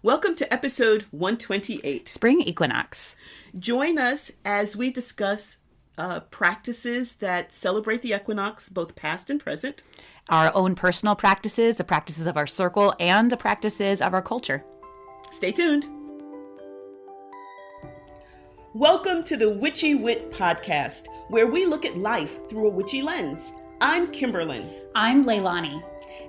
Welcome to episode 128. Spring Equinox. Join us as we discuss practices that celebrate the equinox, both past and present. Our own personal practices, the practices of our circle, and the practices of our culture. Stay tuned. Welcome to the Witchy Wit podcast, where we look at life through a witchy lens. I'm Kimberlyn. I'm Leilani.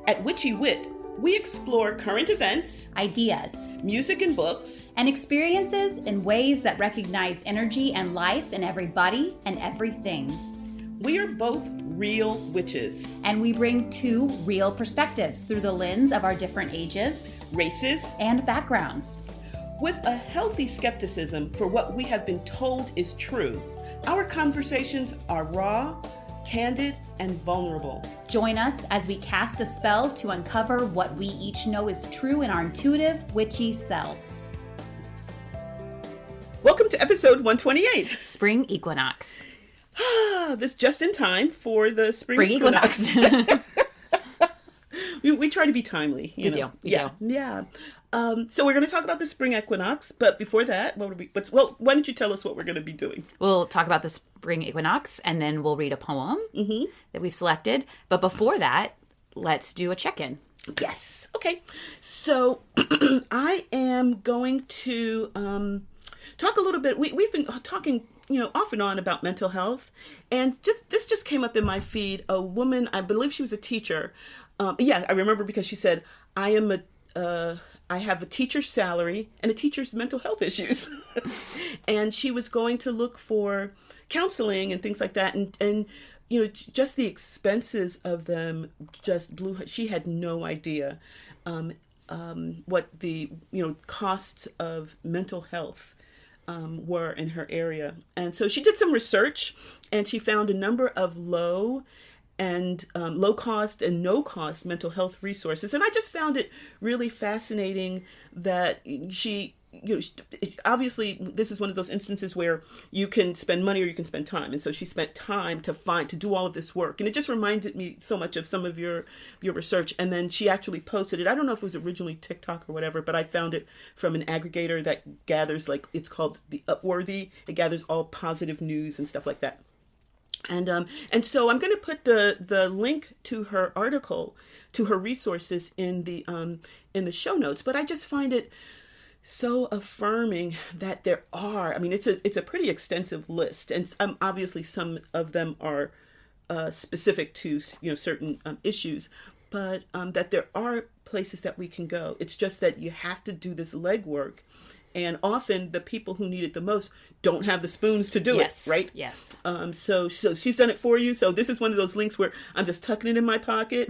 At Witchy Wit, we explore current events, Ideas, music and books, and experiences in ways that recognize energy and life in everybody and everything. We are both real witches. And we bring two real perspectives through the lens of our different ages, Races, and backgrounds. with a healthy skepticism for what we have been told is true. Our conversations are raw, candid, and vulnerable. Join us as we cast a spell to uncover what we each know is true in our intuitive, witchy selves. Welcome to episode 128. Spring Equinox. This just in time for the spring Spring equinox. Equinox. We try to be timely. We do. Yeah. So we're going to talk about the spring equinox, but before that, why don't you tell us what we're going to be doing? We'll talk about the Spring Equinox, and then we'll read a poem that we've selected. But before that, let's do a check-in. Yes. Okay. So I am going to talk a little bit. We've been talking, off and on about mental health, and this just came up in my feed. A woman, I believe she was a teacher. I remember because she said, I have a teacher's salary and a teacher's mental health issues. And she was going to look for counseling and things like that. And just the expenses of them just blew her. She had no idea what the, costs of mental health were in her area. And so she did some research and she found a number of low cost and no cost mental health resources. And I just found it really fascinating that she, obviously this is one of those instances where you can spend money or you can spend time. And so she spent time to do all of this work. And it just reminded me so much of some of your research. And then she actually posted it. I don't know if it was originally TikTok or whatever, but I found it from an aggregator that gathers, it's called the Upworthy. It gathers all positive news and stuff like that. And so I'm going to put the link to her article, to her resources in the show notes. But I just find it so affirming that there are. I mean, it's a pretty extensive list, and obviously some of them are specific to certain issues, but that there are places that we can go. It's just that you have to do this legwork. And often the people who need it the most don't have the spoons to do it, right? Yes. So she's done it for you. So this is one of those links where I'm just tucking it in my pocket.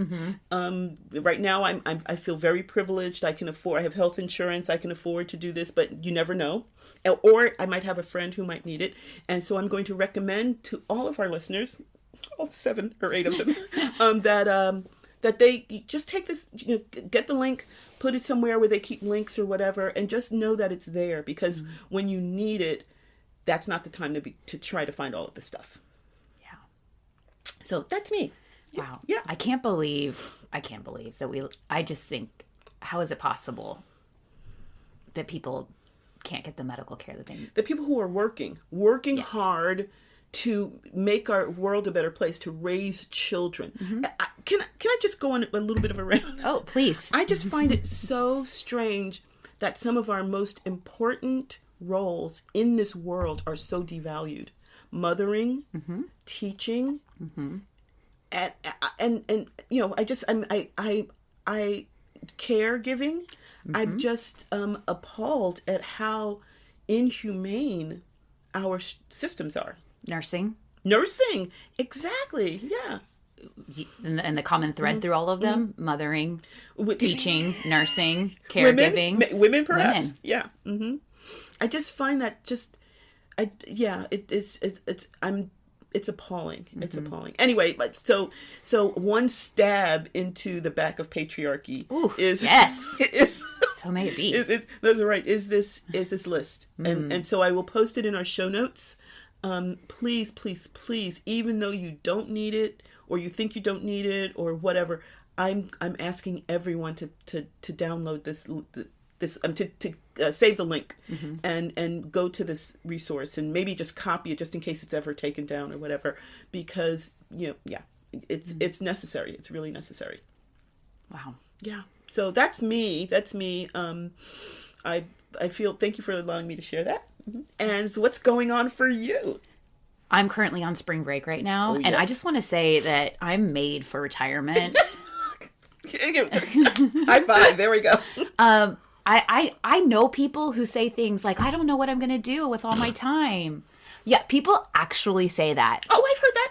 Right now, I feel very privileged. I have health insurance. I can afford to do this, but you never know. Or I might have a friend who might need it. And so I'm going to recommend to all of our listeners, all 7 or 8 of them, that they just take this, get the link, put it somewhere where they keep links or whatever, and just know that it's there, because when you need it, that's not the time to try to find all of this stuff. Yeah. So that's me. Wow. Yeah. I can't believe that I just think, how is it possible that people can't get the medical care that they need? The people who are working Yes. hard to make our world a better place, to raise children. Can I just go on a little bit of a rant? Oh, please. I just find it so strange that some of our most important roles in this world are so devalued. Mothering, teaching, and caregiving. I'm just appalled at how inhumane our systems are. Nursing, exactly. Yeah. and the common thread through all of them: mothering, teaching, nursing, caregiving, women perhaps. Women. Yeah. I just find that it's appalling. It's appalling. Anyway, but so one stab into the back of patriarchy is so may it be. Those are right. Is this list, and so I will post it in our show notes. Please, even though you don't need it or you think you don't need it or whatever, I'm asking everyone to download this to save the link and go to this resource and maybe just copy it just in case it's ever taken down or whatever, because it's necessary. It's really necessary. Wow. Yeah. So that's me. I feel, thank you for allowing me to share that. And so what's going on for you? I'm currently on spring break right now, yeah. and I just want to say that I'm made for retirement. High five. There we go. I know people who say things like, I don't know what I'm going to do with all my time. Yeah, people actually say that. Oh, I've heard that.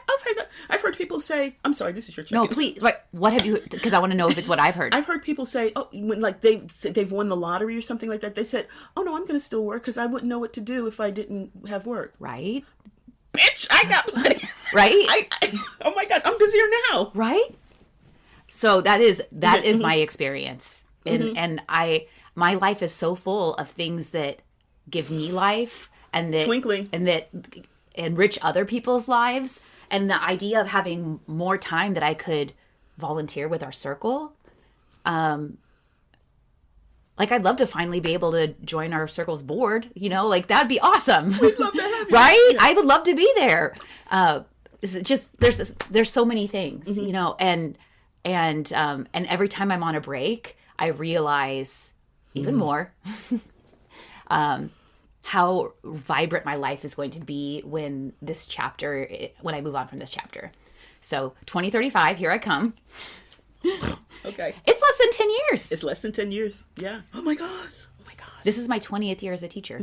I've heard people say, I'm sorry, this is your chicken. No, please. Like, what have you, because I want to know if it's what I've heard. I've heard people say, oh, when like they've won the lottery or something like that, they said, oh no, I'm going to still work because I wouldn't know what to do if I didn't have work. Right? Bitch, I got plenty. Right? Oh my gosh, I'm busier now. Right? So that is my experience. And my life is so full of things that give me life and that Twinkling. and that enrich other people's lives. And the idea of having more time that I could volunteer with our circle. Like, I'd love to finally be able to join our circle's board, like that'd be awesome. We'd love to have you. Right? Yeah. I would love to be there. It's just, there's so many things, and every time I'm on a break, I realize even more, how vibrant my life is going to be when I move on from this chapter. So 2035, here I come. Okay. It's less than 10 years. It's less than 10 years. Yeah. Oh my gosh. This is my 20th year as a teacher.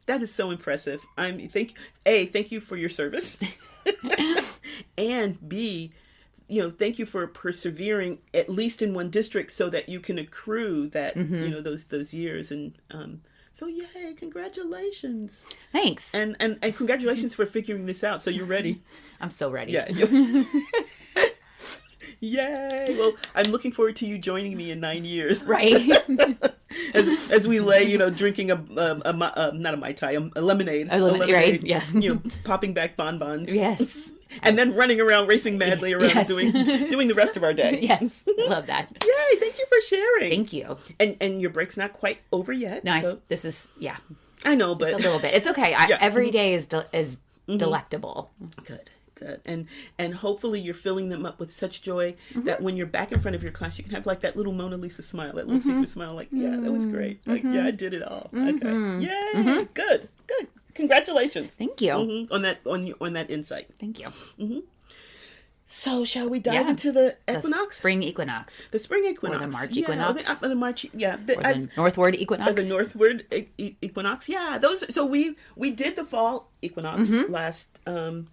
That is so impressive. Thank you for your service. And B, thank you for persevering at least in one district so that you can accrue that, those years. And so yay, congratulations. Thanks. And congratulations for figuring this out. So you're ready. I'm so ready. Yeah. Yay. Well, I'm looking forward to you joining me in 9 years. Right. as we lay, drinking not a Mai Tai, a lemonade. A lemonade, right, yeah. Popping back bonbons. Yes. And then running around, racing madly around, Yes. doing the rest of our day. Yes. Love that. Yay, thank you for sharing. Thank you. And your break's not quite over yet. Nice. So. This is, yeah. I know, Just but a little bit. It's okay. Yeah. Every day is delectable. Good. And hopefully you're filling them up with such joy that when you're back in front of your class, you can have like that little Mona Lisa smile, that little secret smile, like, yeah, that was great. Like, yeah, I did it all. Okay. Yay. Good. Congratulations. Thank you. On that insight. Thank you. So shall we dive into the equinox? Spring equinox. The spring equinox. Or the March equinox. The March, yeah. Or the northward equinox. The northward equinox, yeah. Those. So we did the fall equinox last fall.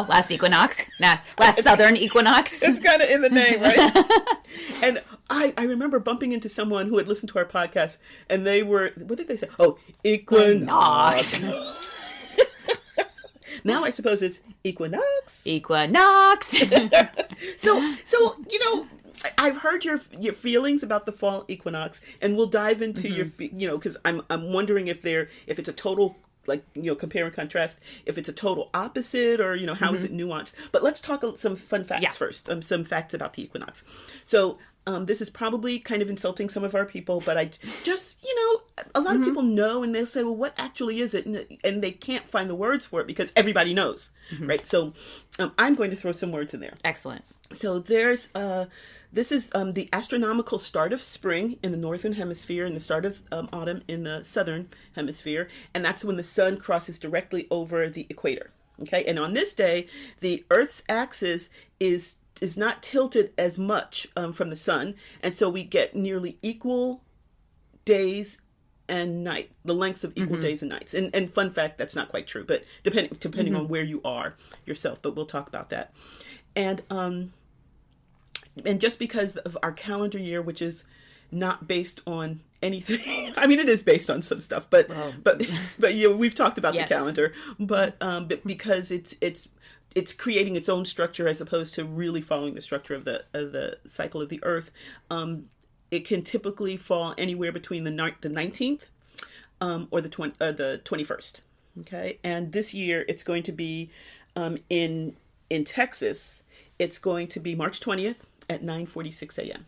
Last equinox. Last southern equinox. It's kind of in the name, right? And I remember bumping into someone who had listened to our podcast, and they were, what did they say? Oh, equinox. Now I suppose it's equinox. Equinox. So I've heard your feelings about the fall equinox, and we'll dive into your, because I'm wondering if it's a total, like, compare and contrast, if it's a total opposite, or how is it nuanced. But let's talk some fun facts first. Some facts about the equinox. So this is probably kind of insulting some of our people, but I just, a lot of people know, and they'll say, well, what actually is it? And they can't find the words for it because everybody knows, right? So I'm going to throw some words in there. Excellent. So there's, this is the astronomical start of spring in the northern hemisphere and the start of autumn in the southern hemisphere. And that's when the sun crosses directly over the equator. Okay. And on this day, the Earth's axis is not tilted as much from the sun. And so we get nearly equal days and night, the lengths of equal days and nights. And fun fact, that's not quite true, but depending on where you are yourself, but we'll talk about that. And just because of our calendar year, which is not based on anything, I mean, it is based on some stuff, but we've talked about the calendar, but because it's creating its own structure as opposed to really following the structure of the cycle of the Earth. It can typically fall anywhere between the 19th or the 21st. Okay, and this year it's going to be in Texas. It's going to be March 20th, at 9:46 a.m.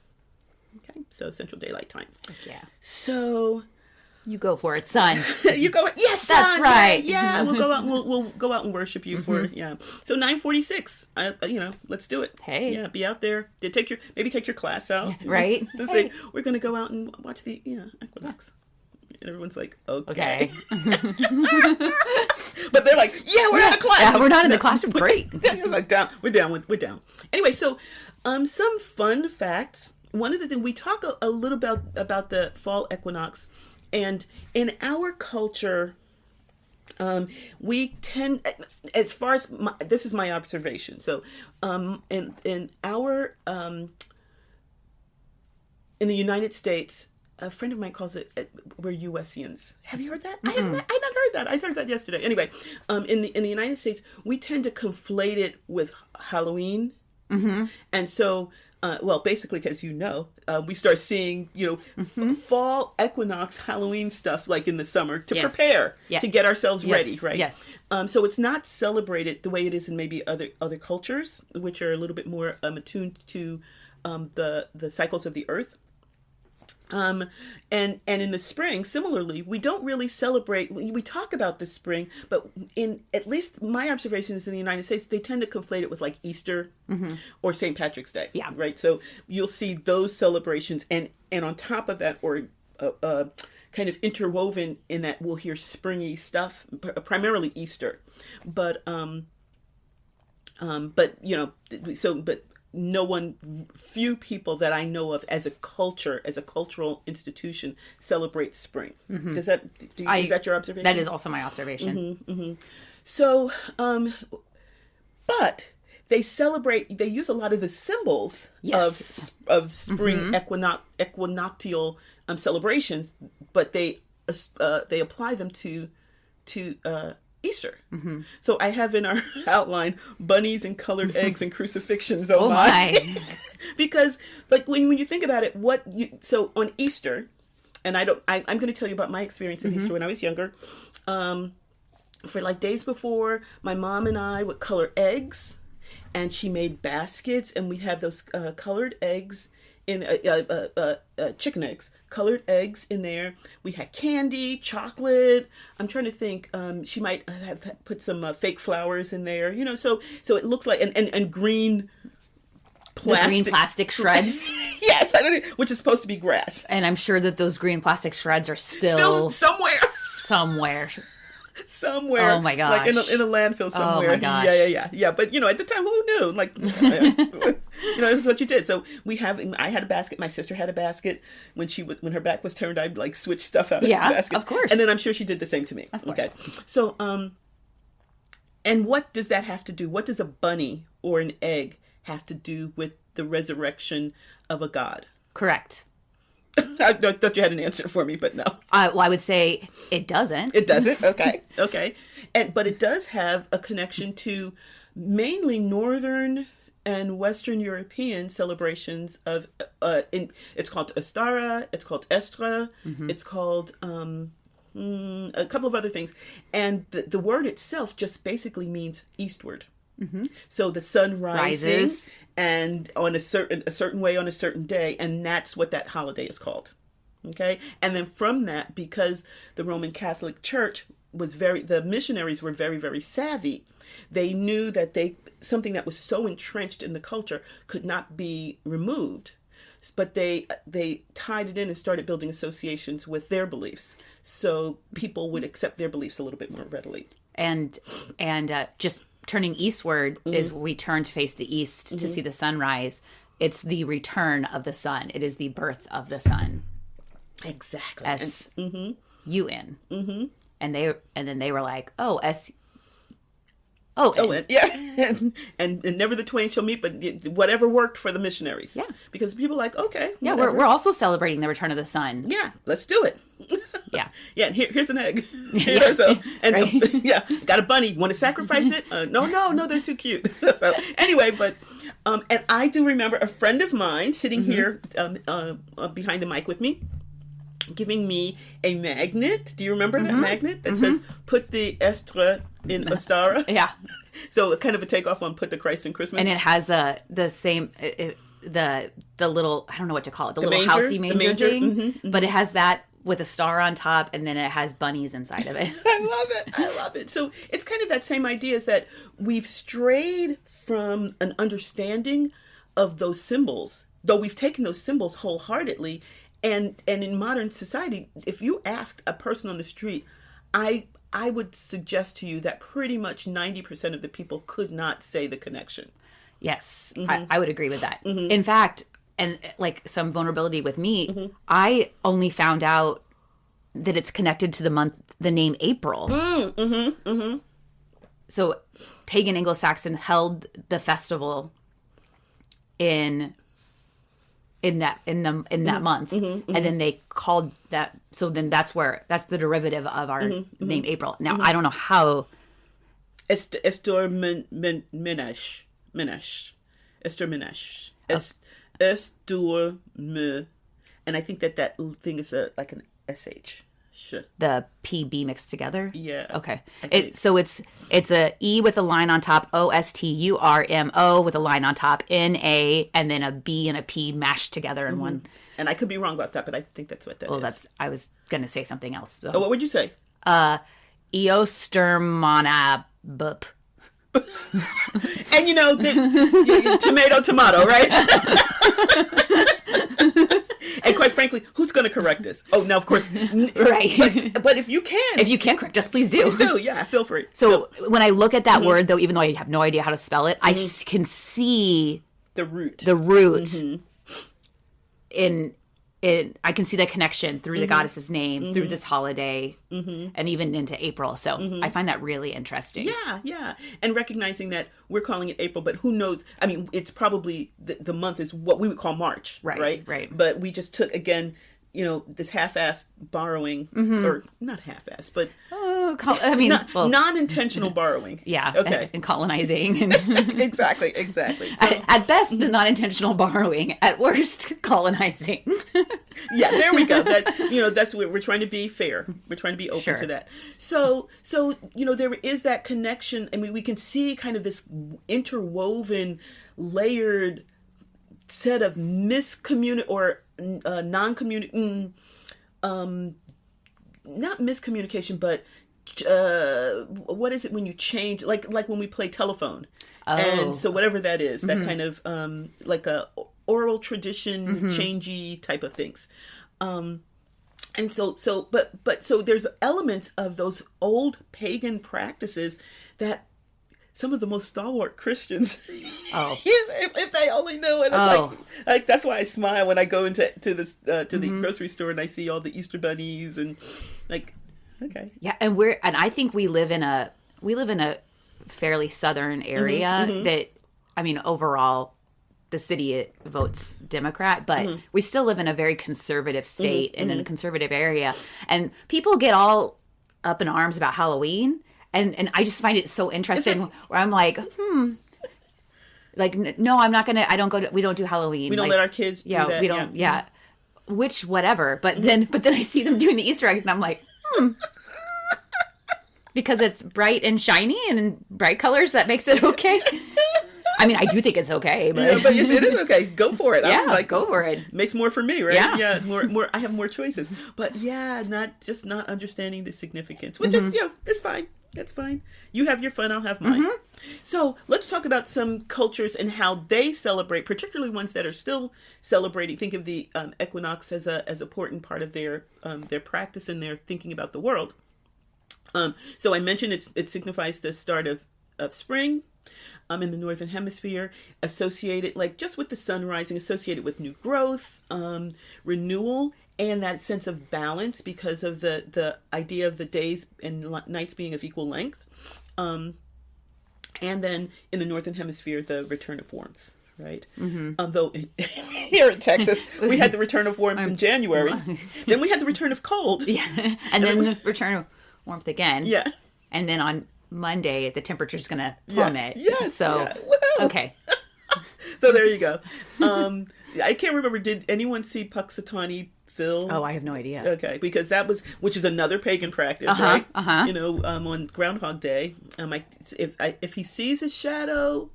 Okay, so Central Daylight Time. Yeah. So You go for it, son. you go, yes, son, That's right. Yeah, we'll go out and we'll go out and worship you for it. Yeah. So 9:46. Let's do it. Hey. Yeah, be out there. Take your class out. Right? Let's say we're gonna go out and watch the equinox. And everyone's like, okay. But they're like, yeah, we're out of class. Yeah, we're not in the classroom. Great. Like, we're down. Anyway, so some fun facts. One of the things we talk a little about the fall equinox, and in our culture, we tend, as far as this is my observation. So, in our in the United States, a friend of mine calls it we're USians. Have you heard that? I not heard that. I heard that yesterday. Anyway, in the United States, we tend to conflate it with Halloween, and so. Basically, because we start seeing, fall equinox Halloween stuff like in the summer to prepare, to get ourselves ready, right? Yes. So it's not celebrated the way it is in maybe other cultures, which are a little bit more attuned to the cycles of the earth. And in the spring, similarly, we don't really celebrate. We talk about the spring, but in at least my observations in the United States, they tend to conflate it with like Easter or St. Patrick's Day. Yeah. Right. So you'll see those celebrations, and on top of that, or kind of interwoven in that, we'll hear springy stuff, primarily Easter, but few people that I know of as a cultural institution celebrate spring. Is that your observation? That is also my observation. So, but they use a lot of the symbols of spring equinoctial celebrations, but they apply them to Easter. So I have in our outline bunnies and colored eggs and crucifixions. Oh my. Because like when you think about it, so on Easter, and I'm going to tell you about my experience of Easter when I was younger. For like days before, my mom and I would color eggs, and she made baskets, and we'd have those colored eggs in chicken eggs, colored eggs in there. We had candy, chocolate. I'm trying to think. She might have put some fake flowers in there, So it looks like and green plastic. The green plastic shreds. Yes, which is supposed to be grass. And I'm sure that those green plastic shreds are still somewhere. Somewhere. Oh my gosh. Like in a landfill somewhere. Oh my gosh. Yeah. But at the time, who knew? Like, it was what you did. So I had a basket. My sister had a basket. When her back was turned, I'd like switch stuff out of the baskets. Of course. And then I'm sure she did the same to me. Of course. Okay. So, and what does that have to do? What does a bunny or an egg have to do with the resurrection of a god? Correct. I thought you had an answer for me, but no. I would say it doesn't. It doesn't? Okay. But it does have a connection to mainly Northern and Western European celebrations of, it's called Ostara, it's called Estra, it's called a couple of other things. And the word itself just basically means eastward. So the sun rises and on a certain way on a certain day, and that's what that holiday is called. Okay, and then from that, because the Roman Catholic Church the missionaries were very, very savvy. They knew that something that was so entrenched in the culture could not be removed, but they tied it in and started building associations with their beliefs, so people would accept their beliefs a little bit more readily. And just turning eastward is we turn to face the east to see the sunrise. It's the return of the sun. It is the birth of the sun. Exactly. S-U-N. And then they were like, oh, S. And never the twain shall meet, but whatever worked for the missionaries. Yeah. Because people are like, okay. Yeah, we're also celebrating the return of the sun. Yeah, let's do it. Yeah. Yeah, and here's an egg. Right. Got a bunny. Want to sacrifice it? No, they're too cute. So anyway, but and I do remember a friend of mine sitting here behind the mic with me, giving me a magnet. Do you remember that magnet that says "Put the Estra in Ostara"? Yeah. So kind of a takeoff on "Put the Christ in Christmas." And it has the same. the little, I don't know what to call it, the little manger? housey The manger, manger? thing, but it has that with a star on top, and then it has bunnies inside of it. I love it. I love it. So it's kind of that same idea, is that we've strayed from an understanding of those symbols, though we've taken those symbols wholeheartedly. And in modern society, if you asked a person on the street, I would suggest to you that pretty much 90% of the people could not say the connection. Yes, I would agree with that. In fact, and like some vulnerability with me, I only found out that it's connected to the name April. So pagan Anglo-Saxon held the festival in that month, and then they called that. So then that's the derivative of our name April. Now I don't know how. Esther Minesh. Esther Minesh. Esther me. And I think that thing is like an SH. Sure. The PB mixed together. Yeah. Okay. So it's a E with a line on top, OSTURMO with a line on top, NA, and then a B and a P mashed together in one. And I could be wrong about that, but I think that's what that is. Well, I was gonna say something else. So. Oh, what would you say? Eostermonabup. And tomato, right? And quite frankly, who's going to correct this? Oh, now of course, right. But if you can correct us, please do. Please do. Yeah, feel free. So when I look at that word, though, even though I have no idea how to spell it, I can see the root. I can see that connection through the goddess's name, through this holiday, and even into April. So I find that really interesting. Yeah. And recognizing that we're calling it April, but who knows? I mean, it's probably the month is what we would call March, right? But we just took, again, this half-assed borrowing, or not half-assed, but non-intentional borrowing. Yeah. Okay. And colonizing. Exactly. So, at best, non-intentional borrowing. At worst, colonizing. Yeah, there we go. That's what we're trying to be fair. We're trying to be open to that. So there is that connection. I mean, we can see kind of this interwoven, layered set of not miscommunication, but what is it when you change, like when we play telephone, and so whatever that is, that kind of like a oral tradition, changey type of things, and so there's elements of those old pagan practices that some of the most stalwart Christians, if they only knew it, it's like that's why I smile when I go into the grocery store and I see all the Easter bunnies and like, okay, yeah, and I think we live in a fairly southern area that, I mean, overall, the city votes Democrat, but we still live in a very conservative state and in a conservative area, and people get all up in arms about Halloween. And I just find it so interesting where I'm like, like, no, I'm not going to, we don't do Halloween. We don't let our kids do that. We don't, which, whatever. But then I see them doing the Easter eggs and I'm like, because it's bright and shiny and in bright colors, that makes it okay. I mean, I do think it's okay, but but yes, it is okay. Go for it. Yeah, like, go for it. Makes more for me, right? Yeah, more. I have more choices, but not understanding the significance, which is it's fine. That's fine. You have your fun, I'll have mine. So let's talk about some cultures and how they celebrate, particularly ones that are still celebrating. Think of the equinox as an important part of their practice and their thinking about the world. So I mentioned it signifies the start of spring in the Northern Hemisphere, associated just with the sun rising, associated with new growth, renewal, and that sense of balance because of the idea of the days and nights being of equal length. And then in the Northern Hemisphere, the return of warmth, right? Though here in Texas, we had the return of warmth in January. Then we had the return of cold. Yeah. And then the return of warmth again. Yeah. And then on Monday, the temperature's going to plummet. Yeah. Yes. So, yeah. Okay. So there you go. I can't remember, did anyone see Puxatawny Phil? Oh, I have no idea. Okay, because which is another pagan practice, right? On Groundhog Day, if he sees his shadow,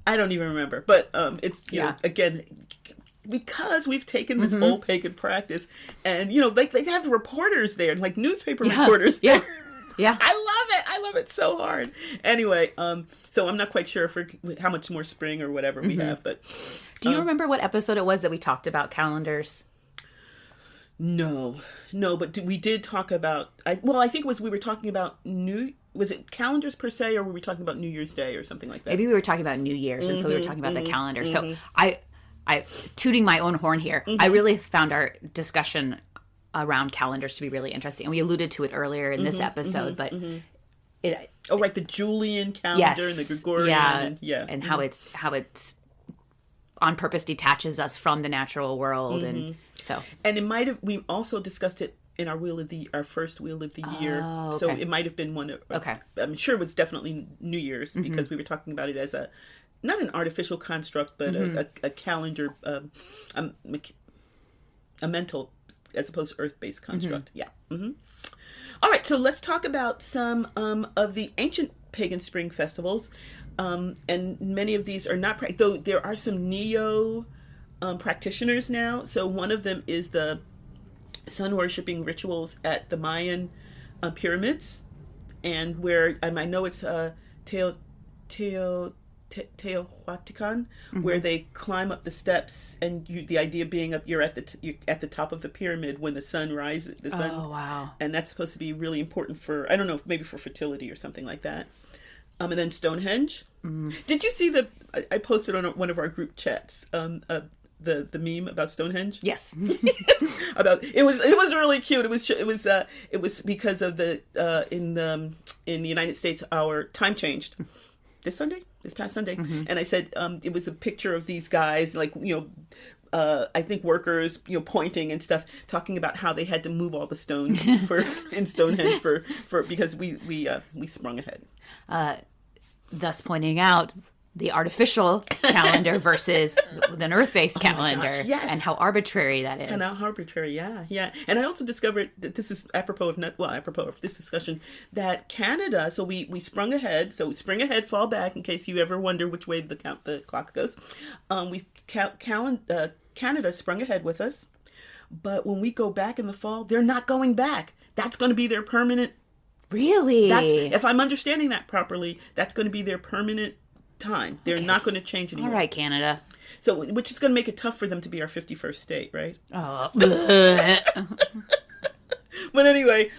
I don't even remember. But it's, you know, Yeah. again, because we've taken this old pagan practice and, you know, like they have reporters there, like newspaper reporters. Yeah. Yeah. I love it. I love it so hard. Anyway, so I'm not quite sure for how much more spring or whatever we have, but Do you remember what episode it was that we talked about calendars? no, but we did talk about, I think it was, we were talking about was it calendars per se, or were we talking about New Year's Day or something like that? Maybe we were talking about New Year's, and so we were talking about the calendar. So I tooting my own horn here. I really found our discussion around calendars to be really interesting, and we alluded to it earlier in this episode, but it. Oh, right, the Julian calendar and the Gregorian, and how it's on purpose detaches us from the natural world, and so. And it might have. We also discussed it in our first Wheel of the Year. Oh, okay. So it might have been one of. Okay. I'm sure it was definitely New Year's because we were talking about it as not an artificial construct, but a calendar, a mental as opposed to earth-based construct. Yeah. All right, so let's talk about some of the ancient pagan spring festivals. And many of these are not, though there are some neo practitioners now. So one of them is the sun worshipping rituals at the Mayan pyramids, and where I know it's Teotihuacan, where they climb up the steps, and the idea being you're at the top of the pyramid when the sun rises. Oh, wow! And that's supposed to be really important for, I don't know, maybe for fertility or something like that. And then Stonehenge. Did you see I posted on one of our group chats the meme about Stonehenge? Yes. About it was really cute. It was because of the in the United States our time changed this past Sunday, and I said it was a picture of these guys, like, you know, I think workers, you know, pointing and stuff, talking about how they had to move all the stones in Stonehenge for because we sprung ahead. Thus pointing out the artificial calendar versus an earth-based calendar, yes. and how arbitrary that is. And how arbitrary, yeah. And I also discovered that this is apropos of this discussion, that Canada, so we sprung ahead, so spring ahead, fall back, in case you ever wonder which way the clock goes. Canada sprung ahead with us, but when we go back in the fall, they're not going back. That's going to be their permanent. Really? If I'm understanding that properly, that's going to be their permanent time. They're not going to change anymore. All right, Canada. So, which is going to make it tough for them to be our 51st state, right? Oh. But anyway,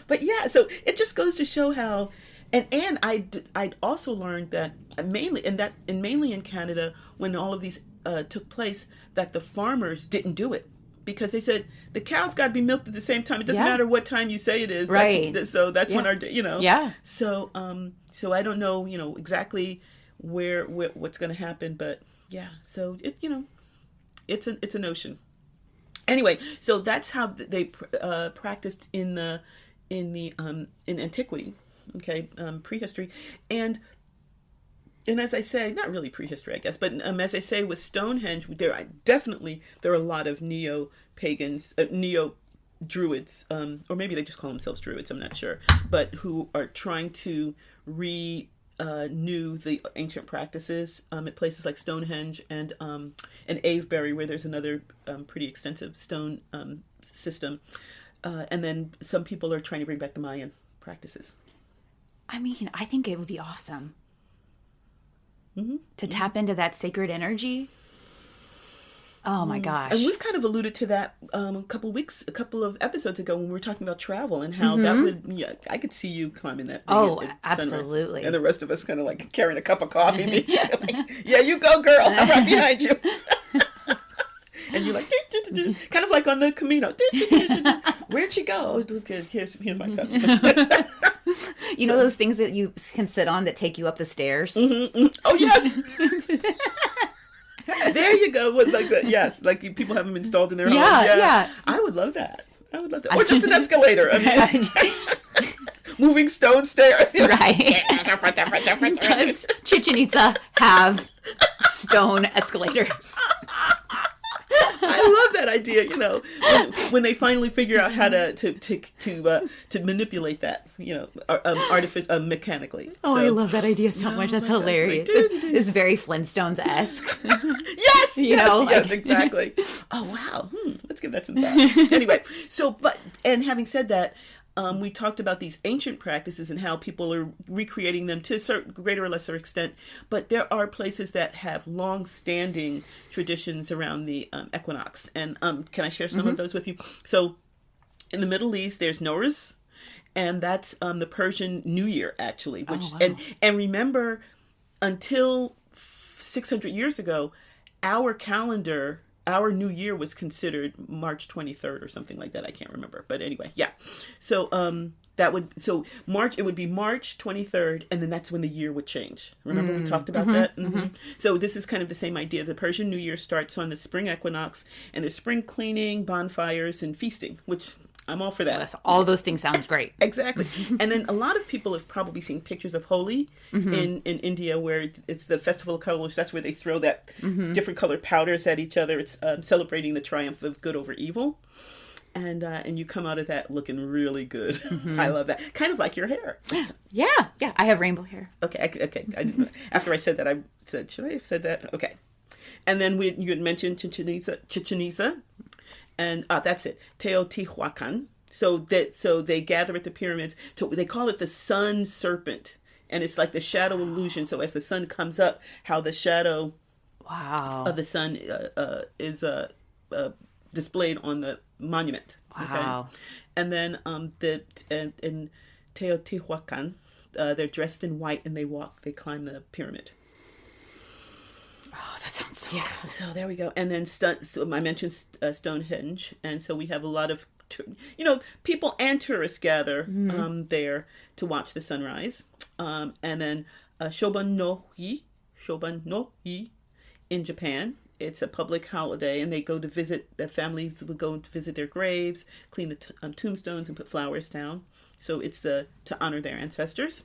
so it just goes to show how, and I'd also learned that mainly in Canada, when all of these took place, that the farmers didn't do it. Because they said the cows got to be milked at the same time. It doesn't matter what time you say it is. Right. That's when our, you know. Yeah. So I don't know, you know, exactly what's going to happen, but yeah. So it, you know, it's a notion. Anyway, so that's how they practiced in antiquity, okay, prehistory, and as I say, not really prehistory, I guess, but as I say with Stonehenge, there are a lot of neo-pagans, neo-druids, or maybe they just call themselves druids, I'm not sure, but who are trying to renew the ancient practices at places like Stonehenge and Avebury, where there's another pretty extensive stone system. And then some people are trying to bring back the Mayan practices. I mean, I think it would be awesome. To tap into that sacred energy. Oh my gosh. And we've kind of alluded to that a couple of episodes ago when we were talking about travel and how that would, I could see you climbing that. Absolutely. And the rest of us kind of like carrying a cup of coffee. Yeah, you go, girl. I'm right behind you. And you're like, kind of like on the Camino. Where'd she go? Oh, good. Here's my cup. You know those things that you can sit on that take you up the stairs? Oh, yes. There you go. With like that, yes, like people have them installed in their homes. Yeah. I would love that. Or just an escalator. I mean, moving stone stairs. Right. Does Chichen Itza have stone escalators? I love that that idea, when they finally figure out how to manipulate that, mechanically. Oh, So, I love that idea so much. That's hilarious. It's very Flintstones-esque. Yes, like... exactly. Oh, wow. Let's give that some thought. Anyway, and having said that, we talked about these ancient practices and how people are recreating them to a certain greater or lesser extent. But there are places that have long-standing traditions around the equinox. And can I share some of those with you? So in the Middle East, there's Nowruz, and that's the Persian New Year, actually. Which and remember, until 600 years ago, our calendar, our New Year was considered March 23rd or something like that. I can't remember. But anyway, yeah. So March, it would be March 23rd, and then that's when the year would change. Remember we talked about that? So this is kind of the same idea. The Persian New Year starts on the spring equinox, and there's spring cleaning, bonfires, and feasting, which I'm all for that. All those things sound great. Exactly. And then a lot of people have probably seen pictures of Holi in India, where it's the Festival of Colors. That's where they throw that different colored powders at each other. It's celebrating the triumph of good over evil. And you come out of that looking really good. I love that. Kind of like your hair. Yeah. I have rainbow hair. Okay. I didn't know. After I said that, I said, should I have said that? Okay. And then you had mentioned Chichen Itza. And that's it, Teotihuacan. So they gather at the pyramids. They call it the sun serpent, and it's like the shadow illusion. So as the sun comes up, how the shadow of the sun is displayed on the monument. Wow. Okay? And then in Teotihuacan, they're dressed in white and they climb the pyramid. Oh, that sounds so cool. So there we go. And then so I mentioned Stonehenge, and so we have a lot of people and tourists gather there to watch the sunrise. And then Shoban no Hi in Japan. It's a public holiday, and they go to visit. The families would go to visit their graves, clean the tombstones, and put flowers down. So it's to honor their ancestors.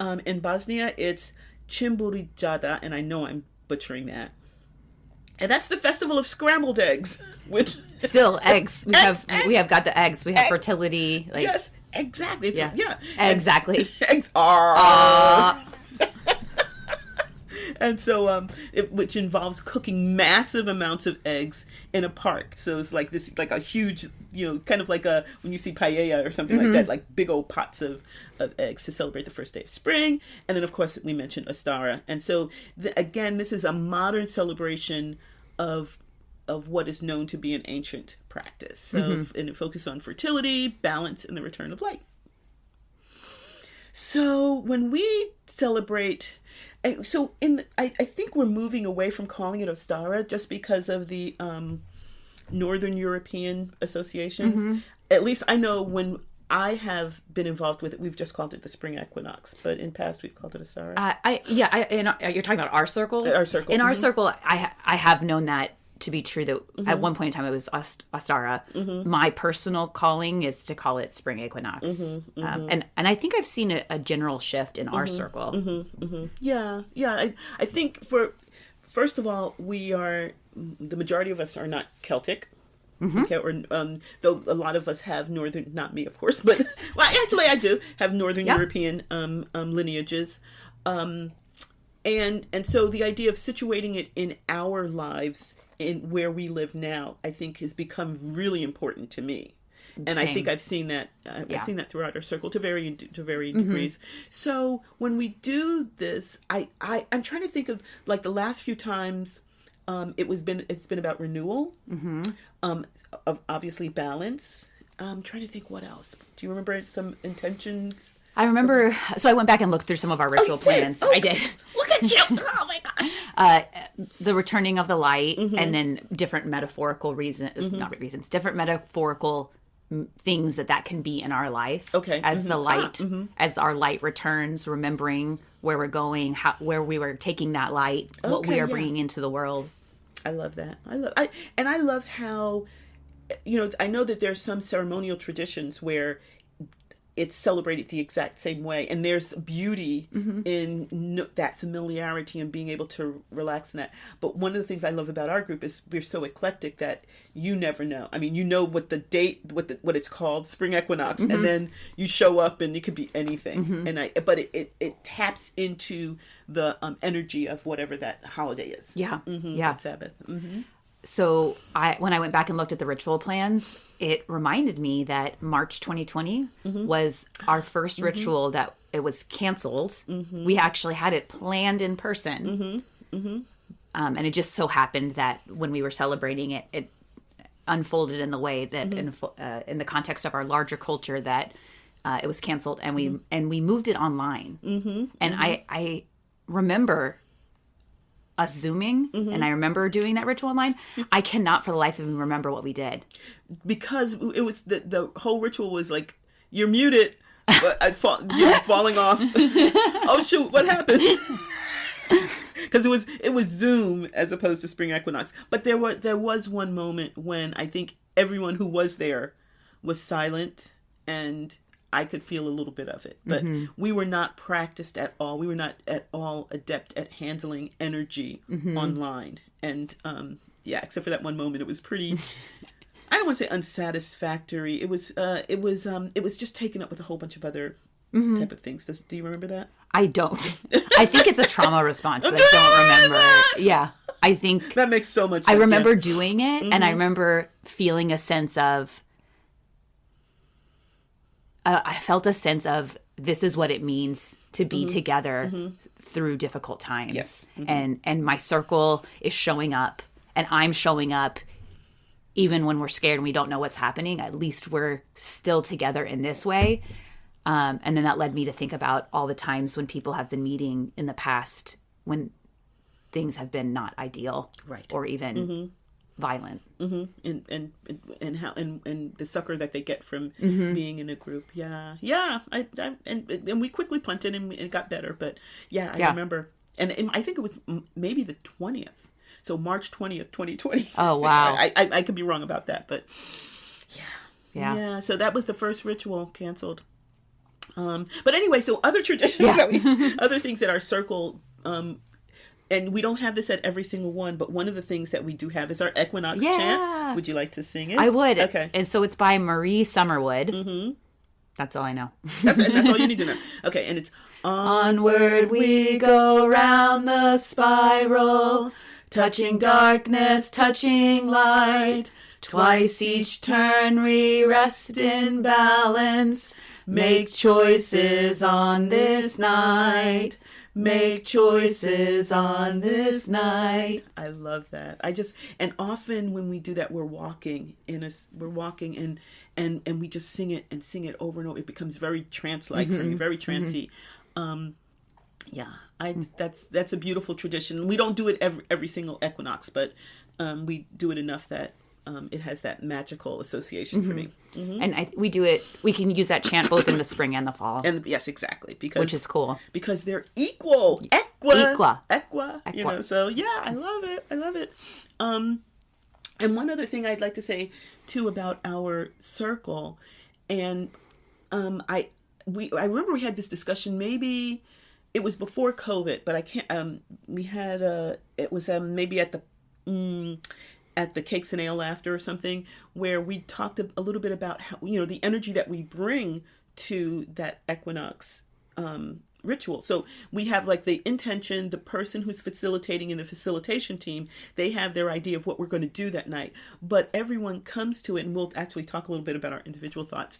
In Bosnia, it's Cimburijada, and I know I'm butchering that. And that's the festival of scrambled eggs, which still eggs. We have got the eggs. We have fertility. Yes, exactly. Yeah. Exactly. Eggs are. And so, which involves cooking massive amounts of eggs in a park. So it's like this, like a huge, kind of like when you see paella or something like that, like big old pots of eggs to celebrate the first day of spring. And then, of course, we mentioned Ostara. And so, again, this is a modern celebration of what is known to be an ancient practice. And it focuses on fertility, balance, and the return of light. So when we celebrate... So I think we're moving away from calling it Ostara just because of the Northern European associations. At least I know when I have been involved with it, we've just called it the Spring Equinox, but in past we've called it Ostara. You're talking about our circle? Our circle. In our circle, I have known that to be true, that at one point in time it was Ostara. My personal calling is to call it Spring Equinox. And I think I've seen a general shift in our circle. Yeah. I think first of all, the majority of us are not Celtic. Okay, or though a lot of us have northern, not me of course, but actually I do have Northern European lineages. And so the idea of situating it in our lives, in where we live now, I think has become really important to me. And Same. I think I've seen that I've seen that throughout our circle to varying degrees. So when we do this, I'm trying to think of like the last few times it's been about renewal, of obviously balance. I'm trying to think what else. Do you remember some intentions? I remember, so I went back and looked through some of our ritual plans. I did. Look at you! Oh my gosh! The returning of the light, and then different metaphorical different metaphorical things that can be in our life. Okay. As the light, as our light returns, remembering where we're going, where we were taking that light, what we are bringing into the world. I love that. I love how, I know that there's some ceremonial traditions where it's celebrated the exact same way. And there's beauty in that familiarity and being able to relax in that. But one of the things I love about our group is we're so eclectic that you never know. I mean, you know what the date, what it's called, Spring Equinox, and then you show up and it could be anything. But it taps into the energy of whatever that holiday is. Yeah. That Sabbath. So when I went back and looked at the ritual plans, it reminded me that March 2020 was our first ritual that it was canceled. We actually had it planned in person. And it just so happened that when we were celebrating it, it unfolded in the way that in the context of our larger culture that it was canceled, and we moved it online. And I remember us Zooming, and I remember doing that ritual online. I cannot for the life of me remember what we did. Because it was the whole ritual was like, you're muted, but falling off. Oh shoot, what happened? Because it was Zoom as opposed to Spring Equinox. But there was one moment when I think everyone who was there was silent, and I could feel a little bit of it. But we were not practiced at all. We were not at all adept at handling energy online. And except for that one moment, it was pretty. I don't want to say unsatisfactory. It was just taken up with a whole bunch of other type of things. Do you remember that? I don't. I think it's a trauma response that I don't remember. Yeah. I think that makes so much sense. I remember doing it, and I remember feeling a sense of I felt a sense of this is what it means to be together through difficult times. Yes. And my circle is showing up, and I'm showing up even when we're scared and we don't know what's happening. At least we're still together in this way. And then that led me to think about all the times when people have been meeting in the past when things have been not ideal, right, or even violent, and how and the sucker that they get from being in a group. And we quickly punted and it got better. But I remember, and I think it was maybe the 20th. So March 20th, 2020. Oh wow! I could be wrong about that, but yeah. So that was the first ritual canceled. But anyway, so other traditions, other things that our circle, and we don't have this at every single one, but one of the things that we do have is our Equinox chant. Would you like to sing it? I would. Okay. And so it's by Marie Summerwood. That's all I know. That's all you need to know. Okay, and it's onward we go round the spiral, touching darkness, touching light. Twice each turn we rest in balance. Make choices on this night. Make choices on this night. I love that. And often when we do that, we're walking and we just sing it over and over. It becomes very trance-like for me, very trancey. That's a beautiful tradition. We don't do it every single equinox, but we do it enough that it has that magical association for me. And we do it. We can use that chant both in the spring and the fall. And yes, exactly, which is cool because they're equal. Equa. You know. So I love it. And one other thing I'd like to say too about our circle, and I remember we had this discussion. Maybe it was before COVID, but I can't. We had it was maybe at the Cakes and Ale After or something, where we talked a little bit about how, the energy that we bring to that equinox ritual. So we have like the intention, the person who's facilitating in the facilitation team, they have their idea of what we're going to do that night, but everyone comes to it, and we'll actually talk a little bit about our individual thoughts,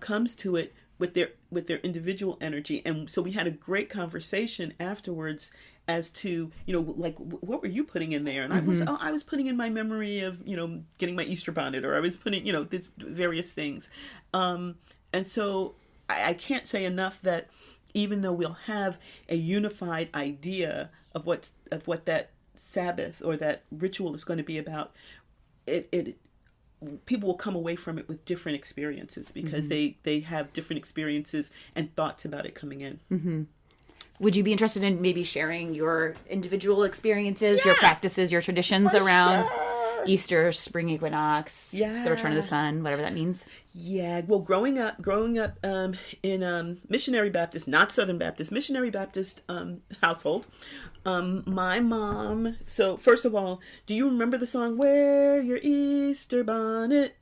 comes to it with their individual energy. And so we had a great conversation afterwards as to, like, what were you putting in there? And I was putting in my memory of, getting my Easter bonnet, or I was putting, this various things. And so I can't say enough that even though we'll have a unified idea of what that Sabbath or that ritual is going to be about, people will come away from it with different experiences because they have different experiences and thoughts about it coming in. Would you be interested in maybe sharing your individual experiences, your practices, your traditions around? Sure. Easter, Spring Equinox, Yeah. the return of the sun, whatever that means. Yeah, well, growing up in missionary Baptist, not Southern Baptist, missionary Baptist household, my mom. So first of all, do you remember the song "Wear Your Easter Bonnet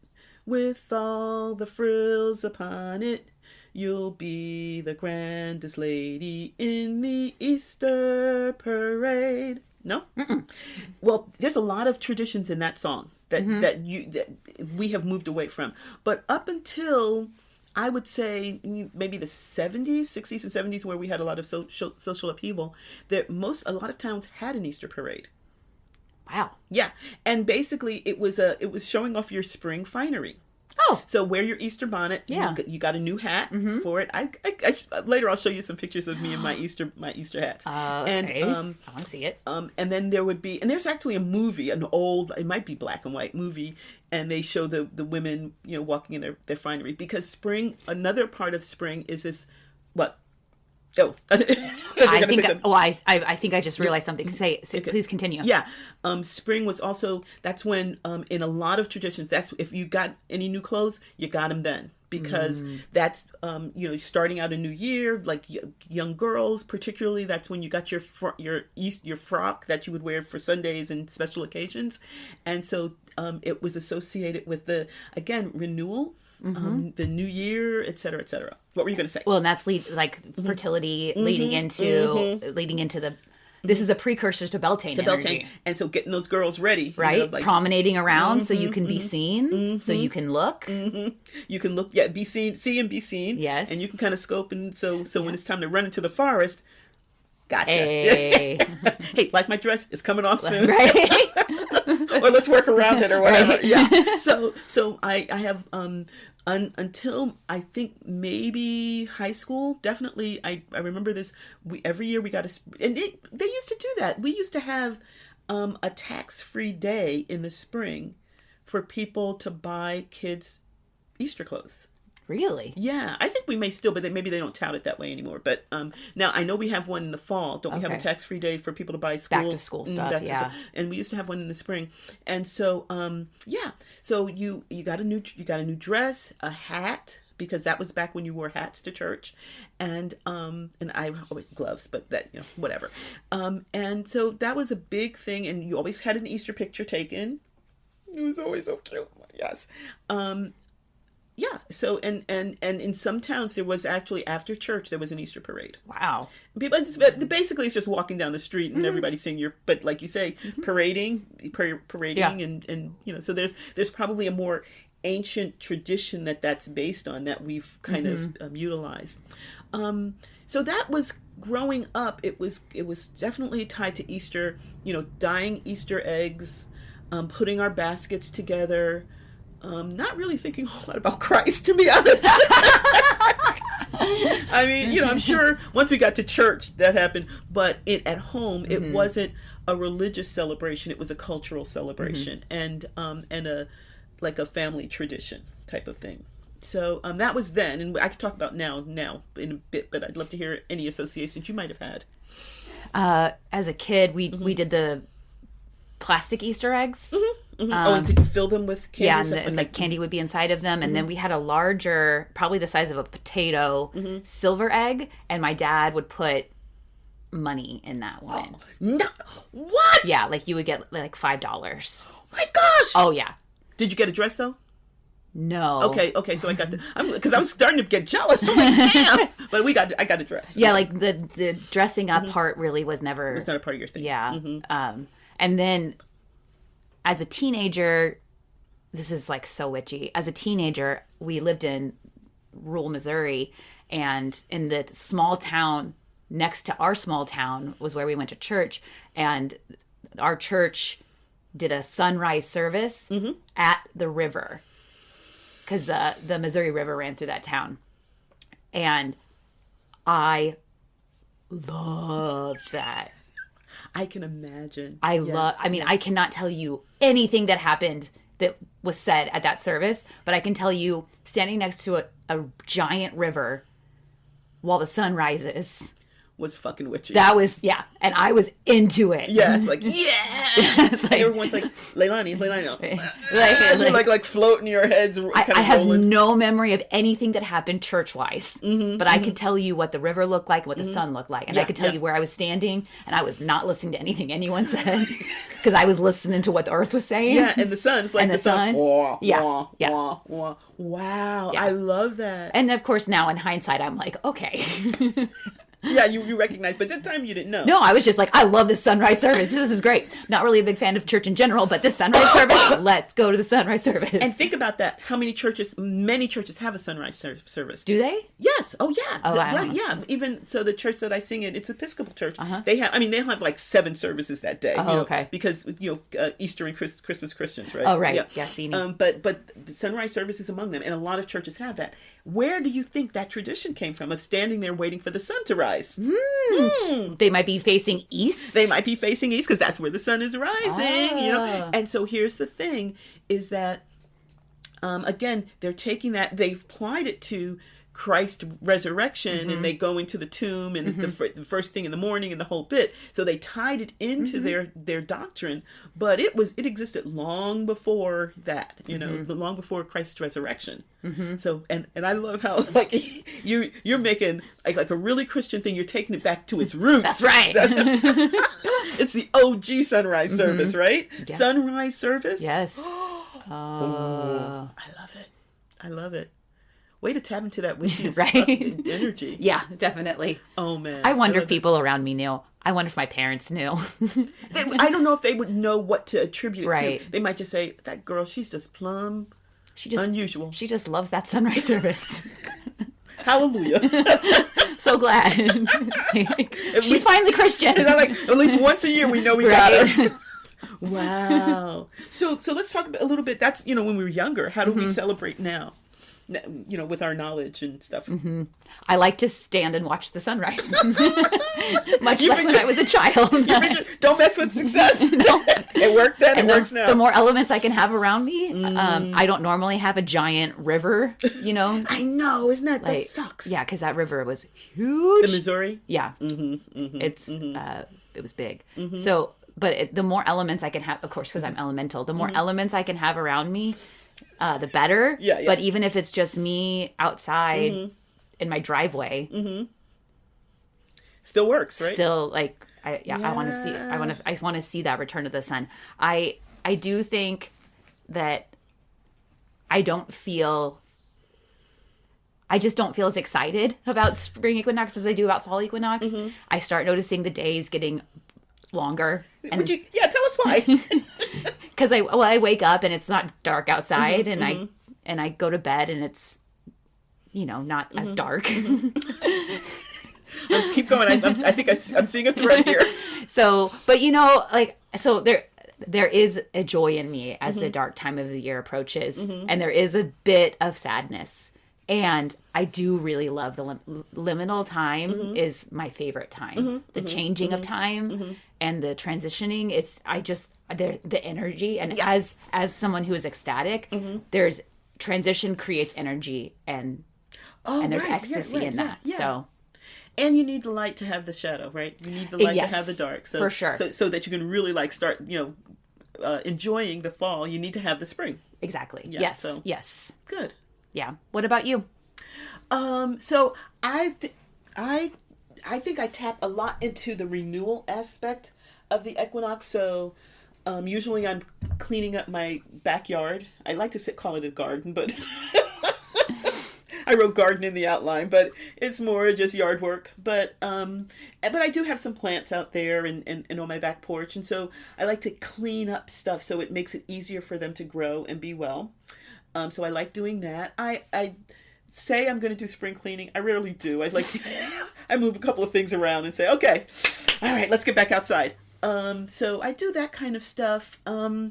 with all the frills upon it? You'll be the grandest lady in the Easter parade." No? Mm-mm. Well, there's a lot of traditions in that song that we have moved away from. But up until I would say maybe the 70s, 60s and 70s, where we had a lot of social upheaval, a lot of towns had an Easter parade. Wow. Yeah, and basically it was showing off your spring finery. Oh, So wear your Easter bonnet. Yeah. You got a new hat for it. I later I'll show you some pictures of me and my Easter hats. okay. And I want to see it. and then there's actually a movie, it might be black and white movie, and they show the women, walking in their finery, because another part of spring is this, what? Oh, I think I just realized something. Say please continue. Yeah. Spring was also, that's when, in a lot of traditions, that's if you got any new clothes, you got them then. Because that's, starting out a new year, like young girls, particularly, that's when you got your frock that you would wear for Sundays and special occasions. And so it was associated with renewal, the new year, et cetera, et cetera. What were you going to say? Well, and that's fertility leading into the. This is the precursors to Beltane energy. And so getting those girls ready, right? Promenading around so you can be seen, so you can look. You can look, be seen, see and be seen. Yes. And you can kind of scope, and so when it's time to run into the forest, gotcha. Hey, hey, like my dress, it's coming off soon. right? Or let's work around it or whatever. Right. Yeah. So I have until I think maybe high school, definitely I remember this. Every year we got they used to do that. We used to have a tax-free day in the spring for people to buy kids Easter clothes. Really? Yeah, I think we may still, but maybe they don't tout it that way anymore. But now I know we have one in the fall. Don't we have a tax-free day for people to buy back to school stuff? Yeah, and we used to have one in the spring. And so, so you got a new dress, a hat, because that was back when you wore hats to church, and gloves, but that whatever. And so that was a big thing, and you always had an Easter picture taken. It was always so cute. Yes. Yeah. So and in some towns there was actually, after church, there was an Easter parade. Wow. People basically it's just walking down the street and everybody seeing but like you say, parading, Yeah. and so there's probably a more ancient tradition that's based on that we've kind of utilized. So that was growing up. It was definitely tied to Easter. Dyeing Easter eggs, putting our baskets together. Not really thinking a whole lot about Christ, to be honest. I mean, I'm sure once we got to church that happened, but at home it wasn't a religious celebration; it was a cultural celebration and a family tradition type of thing. So that was then, and I could talk about now in a bit, but I'd love to hear any associations you might have had. As a kid, we did the plastic Easter eggs. And did you fill them with candy? Yeah, and the candy would be inside of them. And then we had a larger, probably the size of a potato, silver egg. And my dad would put money in that one. Oh, no. What? Yeah, like you would get like $5. Oh my gosh. Oh, yeah. Did you get a dress, though? No. Okay, so I got because I was starting to get jealous. I'm like, damn. But I got a dress. Yeah, like the dressing up part really was never... It's not a part of your thing. Yeah. And then... As a teenager, this is like so witchy. As a teenager, we lived in rural Missouri, and in the small town next to our small town was where we went to church, and our church did a sunrise service at the river, because the Missouri River ran through that town, and I loved that. I can imagine. I cannot tell you anything that happened that was said at that service, but I can tell you standing next to a giant river while the sun rises was fucking witchy. That was, yeah. And I was into it. Yes, like, yeah. Like, everyone's like, Leilani. like floating your heads. I have no memory of anything that happened church-wise, but I could tell you what the river looked like, what the sun looked like, and I could tell you where I was standing, and I was not listening to anything anyone said, because I was listening to what the earth was saying. Yeah, and the sun. It's like and the sun. Wah, Yeah, wah, yeah. wah, wah. Wow, Yeah. I love that. And of course, now in hindsight, I'm like, okay. Yeah, you recognize, but at the time you didn't know. No, I was just like, I love this sunrise service. This is great. Not really a big fan of church in general, but this sunrise service, let's go to the sunrise service. And think about that. How many churches have a sunrise service. Do they? Yes. Oh, yeah. Oh, I don't know. Yeah. Even so, the church that I sing in, it's Episcopal church. They'll have like 7 services that day. Oh, okay. Because Easter and Christmas Christians, right? Oh, right. Yeah, see me. But the sunrise service is among them, and a lot of churches have that. Where do you think that tradition came from of standing there waiting for the sun to rise? They might be facing east. They might be facing east because that's where the sun is rising, And so here's the thing is that, again, they're taking that, they've applied it to Christ's resurrection, and they go into the tomb, and it's the first thing in the morning and the whole bit. So they tied it into their doctrine, but it existed long before that, long before Christ's resurrection. So and I love how like you're making like a really Christian thing. You're taking it back to its roots. That's right. It's the OG sunrise service, right? Yeah. Sunrise service. Yes. I love it. I love it. Way to tap into that witchy right? energy. Yeah, definitely. Oh, man. I wonder if people around me knew. I wonder if my parents knew. I don't know if they would know what to attribute it right. to. They might just say, that girl, she's just plumb unusual. She just loves that sunrise service. Hallelujah. So glad. She's finally Christian. Like, at least once a year we know we got her. Wow. So let's talk a little bit. That's, when we were younger. How do we celebrate now? With our knowledge and stuff. I like to stand and watch the sunrise. Much like when I was a child. Don't mess with success. No. It worked then, and it works now. The more elements I can have around me, I don't normally have a giant river, I know, isn't that, that sucks. Yeah, because that river was huge. The Missouri? Yeah. It was big. So, but the more elements I can have, of course, because I'm elemental, the more elements I can have around me, the better. Yeah. But even if it's just me outside in my driveway, still works, right? Still, like, I want to see. I want to see that return of the sun. I do think that I just don't feel as excited about spring equinox as I do about fall equinox. I start noticing the days getting longer. And tell us why. Because I wake up and it's not dark outside, and I go to bed and it's not as dark. Keep going. I think I'm seeing a thread here. So, but there is a joy in me as the dark time of the year approaches, and there is a bit of sadness. And I do really love the liminal time is my favorite time. The changing of time and the transitioning. The energy, and as someone who is ecstatic, there's transition creates energy, and there's ecstasy in that. Yeah. So, and you need the light to have the shadow, right? You need the light to have the dark. So for sure. So that you can really start enjoying the fall. You need to have the spring. Exactly. Yeah, yes. So. Yes. Good. Yeah. What about you? So I think I tap a lot into the renewal aspect of the equinox. So usually I'm cleaning up my backyard. I like to call it a garden, but I wrote garden in the outline, but it's more just yard work. But I do have some plants out there and on my back porch, and so I like to clean up stuff so it makes it easier for them to grow and be well. So I like doing that. I say I'm going to do spring cleaning. I rarely do. I move a couple of things around and say, okay, all right, let's get back outside. So I do that kind of stuff. I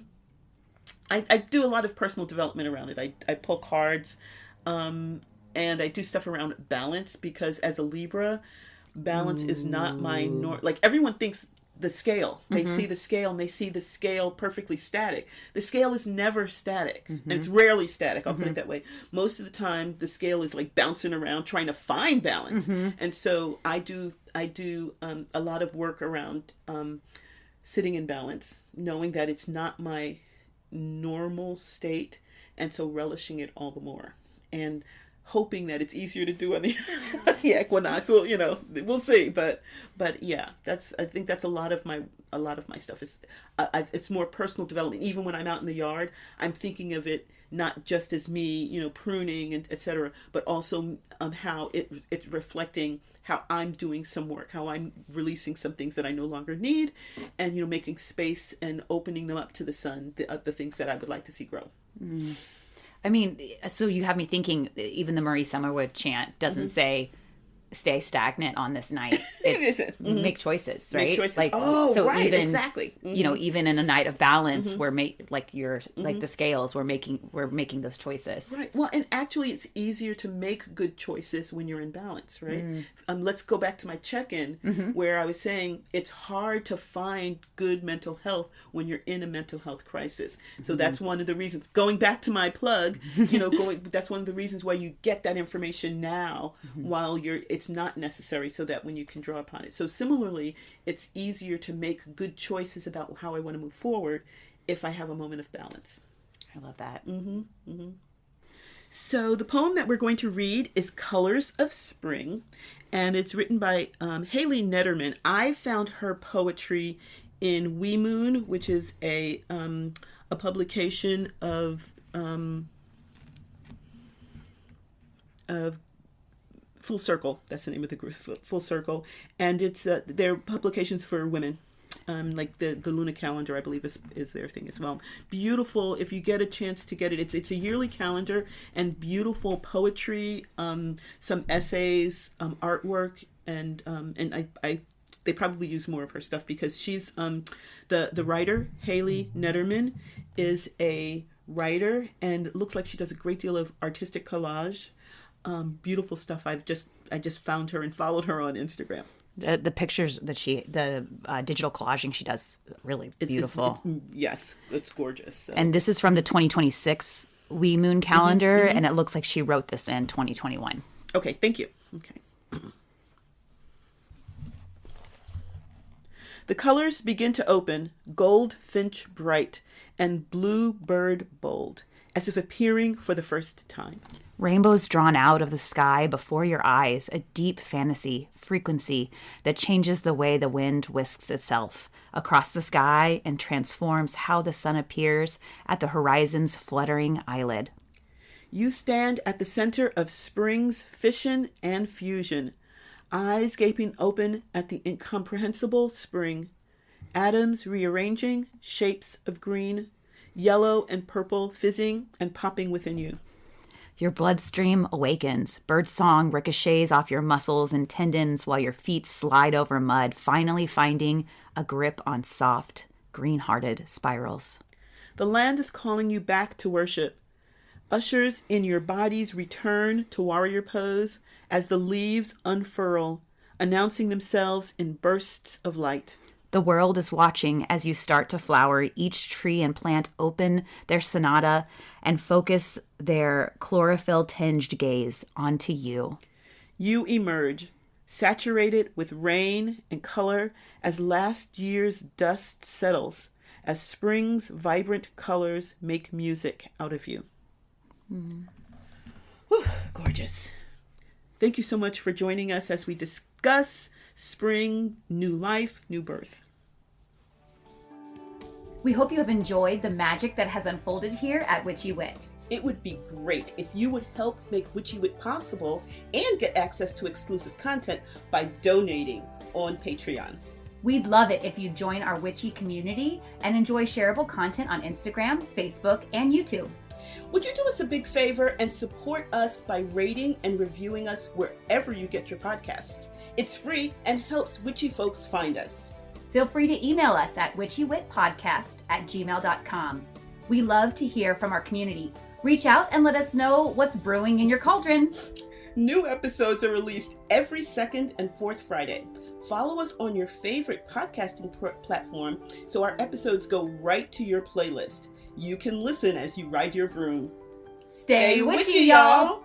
do a lot of personal development around it. I pull cards, and I do stuff around balance, because as a Libra, balance is not my like everyone thinks the scale. They see the scale and they see the scale perfectly static. The scale is never static. And it's rarely static, I'll put it that way. Most of the time the scale is like bouncing around trying to find balance. And so I do I do a lot of work around sitting in balance, knowing that it's not my normal state, and so relishing it all the more, and hoping that it's easier to do on the, the equinox. Well, we'll see, but yeah, I think that's a lot of my stuff is it's more personal development. Even when I'm out in the yard, I'm thinking of it not just as me, pruning and etc., but also how it's reflecting how I'm doing some work, how I'm releasing some things that I no longer need, and making space and opening them up to the sun, the things that I would like to see grow. I mean, so you have me thinking, even the Marie Summerwood chant doesn't say stay stagnant on this night. It's make choices, right? Make choices. Like, right, even, exactly. Even in a night of balance, we're like the scales, we're making those choices. Right. Well, and actually it's easier to make good choices when you're in balance, right? Let's go back to my check-in where I was saying it's hard to find good mental health when you're in a mental health crisis. So that's one of the reasons, going back to my plug, that's one of the reasons why you get that information now while it's not necessary, so that when you can draw upon it. So similarly, it's easier to make good choices about how I want to move forward if I have a moment of balance. I love that. So the poem that we're going to read is Colors of Spring, and it's written by Haley Netterman. I found her poetry in We Moon, which is a publication of Full Circle. That's the name of the group, Full Circle, and it's their publications for women. Like the Luna calendar, I believe is their thing as well. Beautiful. If you get a chance to get it, it's a yearly calendar, and beautiful poetry, some essays, artwork, and they probably use more of her stuff because she's the writer. Haley Netterman is a writer, and it looks like she does a great deal of artistic collage. Beautiful stuff. I just found her and followed her on Instagram. The pictures that the digital collaging she does, really beautiful. Yes, it's gorgeous. So. And this is from the 2026 We Moon calendar, and it looks like she wrote this in 2021. Okay, thank you. Okay. The colors begin to open, gold finch bright and blue bird bold, as if appearing for the first time. Rainbows drawn out of the sky before your eyes, a deep fantasy, frequency that changes the way the wind whisks itself across the sky and transforms how the sun appears at the horizon's fluttering eyelid. You stand at the center of spring's fission and fusion, eyes gaping open at the incomprehensible spring, atoms rearranging, shapes of green, yellow and purple fizzing and popping within you. Your bloodstream awakens. Birdsong ricochets off your muscles and tendons while your feet slide over mud, finally finding a grip on soft, green-hearted spirals. The land is calling you back to worship. Ushers in your body's return to warrior pose as the leaves unfurl, announcing themselves in bursts of light. The world is watching as you start to flower. Each tree and plant open their sonata and focus their chlorophyll-tinged gaze onto you. You emerge, saturated with rain and color as last year's dust settles, as spring's vibrant colors make music out of you. Whew, gorgeous. Thank you so much for joining us as we discuss spring, new life, new birth. We hope you have enjoyed the magic that has unfolded here at Witchy Wit. It would be great if you would help make Witchy Wit possible and get access to exclusive content by donating on Patreon. We'd love it if you join our Witchy community and enjoy shareable content on Instagram, Facebook, and YouTube. Would you do us a big favor and support us by rating and reviewing us wherever you get your podcasts? It's free and helps witchy folks find us. Feel free to email us at witchywitpodcast@gmail.com. We love to hear from our community. Reach out and let us know what's brewing in your cauldron. New episodes are released every second and fourth Friday. Follow us on your favorite podcasting platform so our episodes go right to your playlist. You can listen as you ride your broom. Stay witchy, y'all!